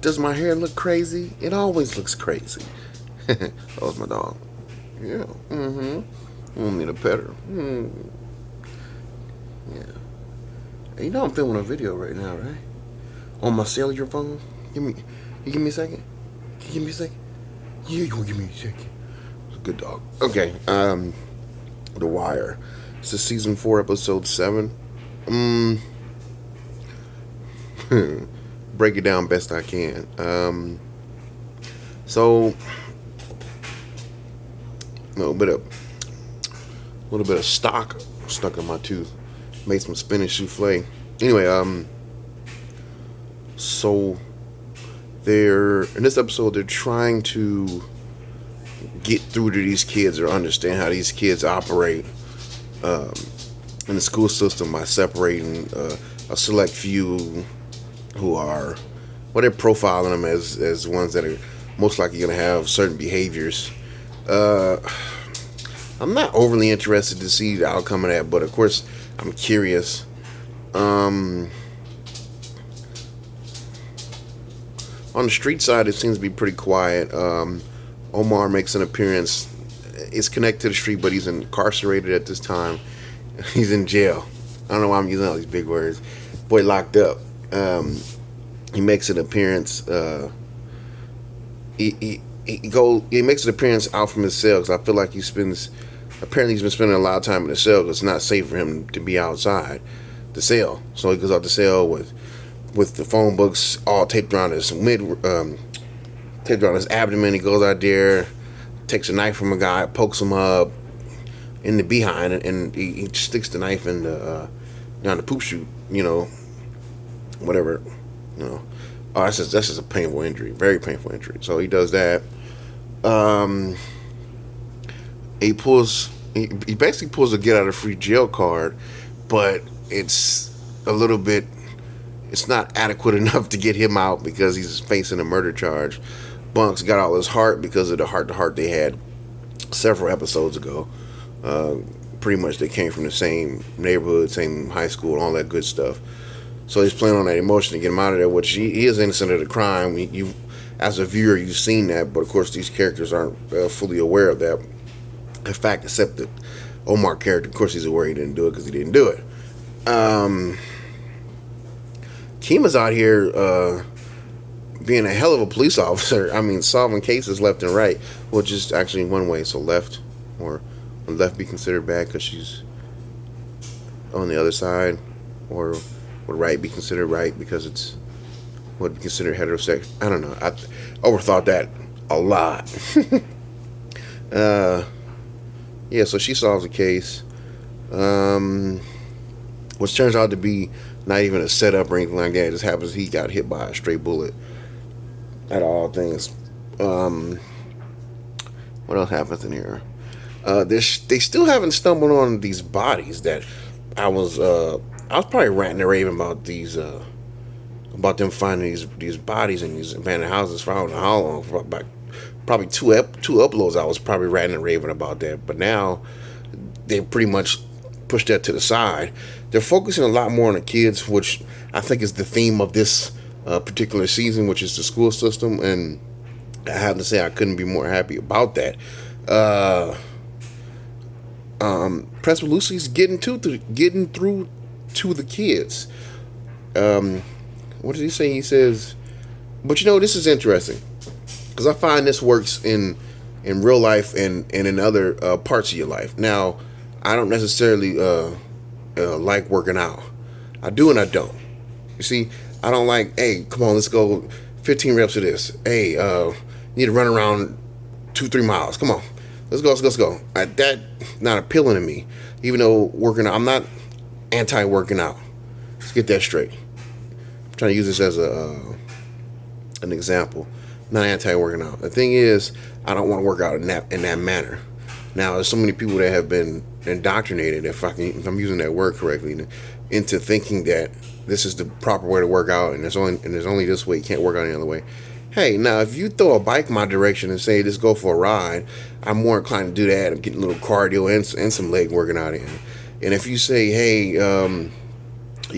Does my hair look crazy? It always looks crazy. That was my dog. Yeah. Mm-hmm. I don't need a petter. Yeah. Hey, you know I'm filming a video right now, right? On my cellular phone. You give me a second. Can you give me a second? Yeah, you gonna give me a second. It's a good dog. Okay. The Wire. This is season 4, episode 7. Break it down best I can. So a little bit of stock stuck in my tooth. Made some spinach souffle. Anyway, so they're in this episode. They're trying to get through to these kids or understand how these kids operate in the school system by separating a select few who are, well, they're profiling them as ones that are most likely going to have certain behaviors. I'm not overly interested to see the outcome of that, but of course I'm curious. On the street side, it seems to be pretty quiet. Omar makes an appearance. It's connected to the street, but he's incarcerated at this time. He's in jail. I don't know why I'm using all these big words. Boy, locked up. He makes an appearance. He makes an appearance out from his cell because I feel like he's been spending a lot of time in the cell because it's not safe for him to be outside the cell. So he goes out the cell with the phone books all taped around his taped around his abdomen. He goes out there, takes a knife from a guy, pokes him up in the behind, and he sticks the knife in down the poop chute. Whatever. Oh, that's just a painful injury, very painful injury. So he does that. He basically pulls a get out of free jail card, but it's not adequate enough to get him out because he's facing a murder charge. Bunks got all his heart because of the heart-to-heart they had several episodes ago. Pretty much they came from the same neighborhood, same high school, and all that good stuff. So he's playing on that emotion to get him out of there, which he is innocent of the crime. You, as a viewer, you've seen that, but of course these characters aren't fully aware of that. In fact, except the Omar character, of course he's aware he didn't do it because he didn't do it. Kima's out here being a hell of a police officer. I mean, solving cases left and right, which is actually one way. So left, or would left be considered bad because she's on the other side, or would right be considered right because it's would be considered heterosexual? I don't know. I overthought that a lot. Yeah, so she solves the case, which turns out to be not even a setup or anything like that. It just happens he got hit by a stray bullet. Out of all things. What else happens in here? They still haven't stumbled on these bodies that I was probably ranting and raving about about them finding these bodies in these abandoned houses for I don't know how long, for about probably two uploads. I was probably ranting and raving about that, but now they pretty much pushed that to the side. They're focusing a lot more on the kids, which I think is the theme of this particular season, which is the school system, and I have to say I couldn't be more happy about that. Principal Lucy's getting through to the kids. What did he say? He says, but this is interesting because I find this works in real life and in other parts of your life. Now, I don't necessarily like working out. I do and I don't. You see, I don't like, hey, come on, let's go 15 reps of this. Hey, need to run around 2-3 miles. Come on, let's go. That not appealing to me. Even though working out, I'm not anti-working out. Let's get that straight. I'm trying to use this as an example. Not anti-working out. The thing is, I don't want to work out in that manner. Now, there's so many people that have been indoctrinated, if I'm using that word correctly, into thinking that this is the proper way to work out, and there's only this way. You can't work out any other way. Hey, now if you throw a bike my direction and say let's go for a ride, I'm more inclined to do that. I'm getting a little cardio and some leg working out in. And if you say, hey, you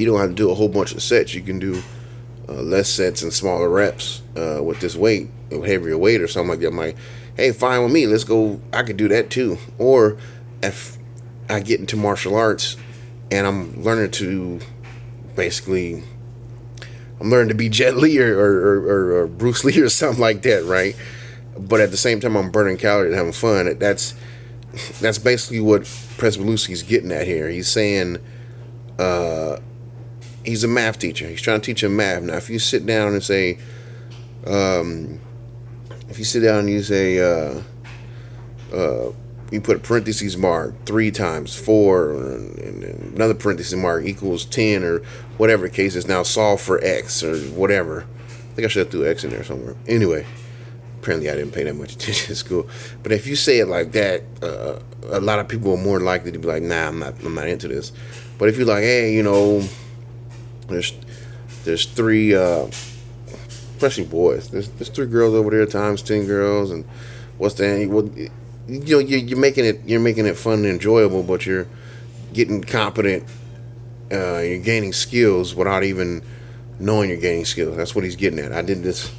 don't have to do a whole bunch of sets. You can do less sets and smaller reps with this weight, heavier weight or something like that. I'm like, hey, fine with me. Let's go. I could do that too. Or if I get into martial arts and I'm learning to basically, I'm learning to be Jet Li or Bruce Lee or something like that, right? But at the same time, I'm burning calories and having fun. That's basically what Presbeluski's getting at here. He's saying he's a math teacher. He's trying to teach him math. Now, if you sit down and say, you put a parentheses mark 3 times 4 and another parentheses mark equals 10 or whatever the case is. Now solve for X or whatever. I think I should have threw X in there somewhere. Anyway, apparently I didn't pay that much attention in school. But if you say it like that, a lot of people are more likely to be like, nah, I'm not into this. But if you're like, hey, there's 3, especially boys. There's 3 girls over there times 10 girls, and what's that? Well, you're making it fun and enjoyable, but you're getting competent. You're gaining skills without even knowing you're gaining skills. That's what he's getting at. I did this.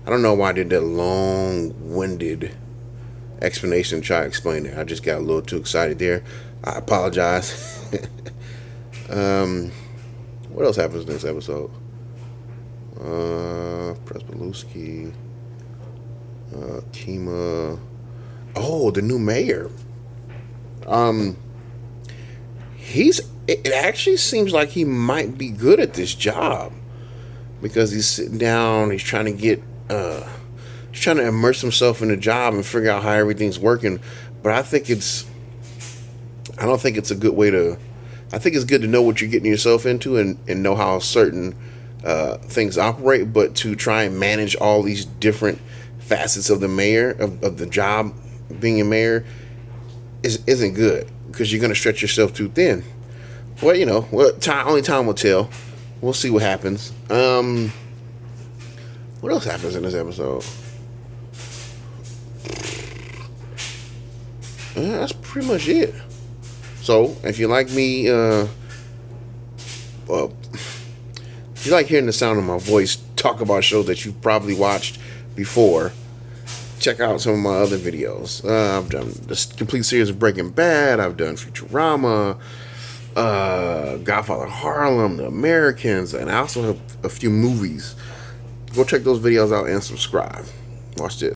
I don't know why I did that long-winded explanation to try to explain it. I just got a little too excited there. I apologize. What else happens in this episode? Presbeluski, Kima. Oh, the new mayor. It actually seems like he might be good at this job because he's sitting down. He's trying to immerse himself in the job and figure out how everything's working. But I don't think it's a good way to. I think it's good to know what you're getting yourself into and know how certain things operate, but to try and manage all these different facets of the mayor of the job, being a mayor, isn't good because you're going to stretch yourself too thin. Well, only time will tell. We'll see what happens. What else happens in this episode? That's pretty much it. So, if you like me, if you like hearing the sound of my voice talk about shows that you've probably watched before, check out some of my other videos. I've done the complete series of Breaking Bad. I've done Futurama, Godfather Harlem, The Americans, and I also have a few movies. Go check those videos out and subscribe. Watch this.